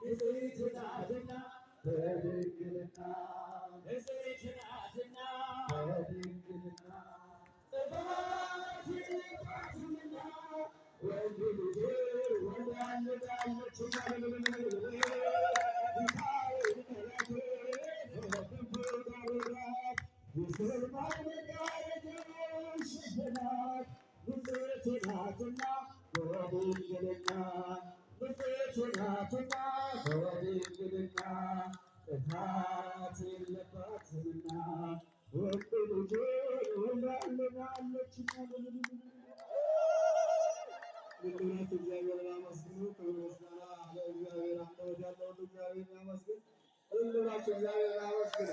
ንጽሕት ናትና በድንግልና ንጽሕት ናትና በድንግልና ጥፋት የለባትምና ወንድ ልጅ ወልዳለች ሚካኤል የሰማይ መጋረጃ ሸፈናት ንጽሕት ናትና በድንግልና ንጽሕት ናትና በድንግልና ጥፋት የለባትምና ወንድ ልጅ ወልዳለችና ልሉናት እግዚአብሔርን አመስግኑ። ክብር ምስጋና ለእግዚአብሔር። አንደበት ያለው ሁሉ እግዚአብሔርን ያመስግን። ልሉናቸው እግዚአብሔርን አመስግኑ።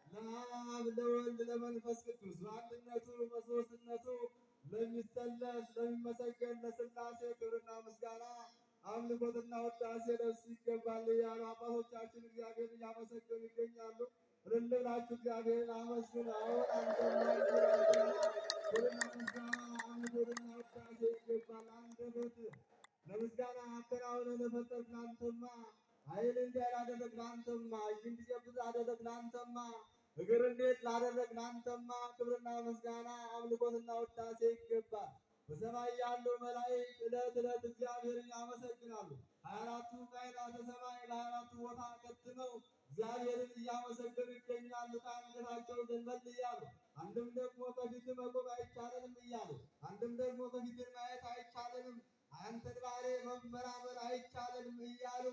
ለአብ ለወልድ ለመንፈስ ቅዱስ በአንድነቱ በሦስትነቱ ለሚሰለስ ለሚመሰገን ለሥላሴ ክብርና ምስጋና አምልኮትና ውዳሴ ለእሱ ይገባል እያሉ አባቶቻችን እግዚአብሔርን እያመሰገኑ ይገኛሉ። እልል ብላችሁ እግዚአብሔርን አመስግኑ። አሁን ክብርና ምስጋና አምልኮትና ውዳሴ ይገባል። አንደበት ለምስጋና አከናውነህ ለፈጠርክ ለአንተማ ኃይል እንዲህ ላደረግህ ለአንተማ እጅ እንዲጨብጥ ላደረግህ ለአንተማ እግር እንዴት ላደረግህ ለአንተማ ክብርና ምስጋና አምልኮትና ውዳሴ ይገባል። በሰማይ ያሉ መላእክት ዕለት ዕለት እግዚአብሔርን ያመሰግናሉ። 24ቱ ካህናተ ሰማይ በ24ቱ ቦታ ከትመው እግዚአብሔርን እያመሰገኑ ይገኛሉ። ከአንገታቸው ዘንበል እያሉ አንድም ደግሞ ከፊት መቆም አይቻለንም እያሉ አንድም ደግሞ ከፊት ማየት አይቻለንም አንተን ባሕርይ መመራመር አይቻለንም እያሉ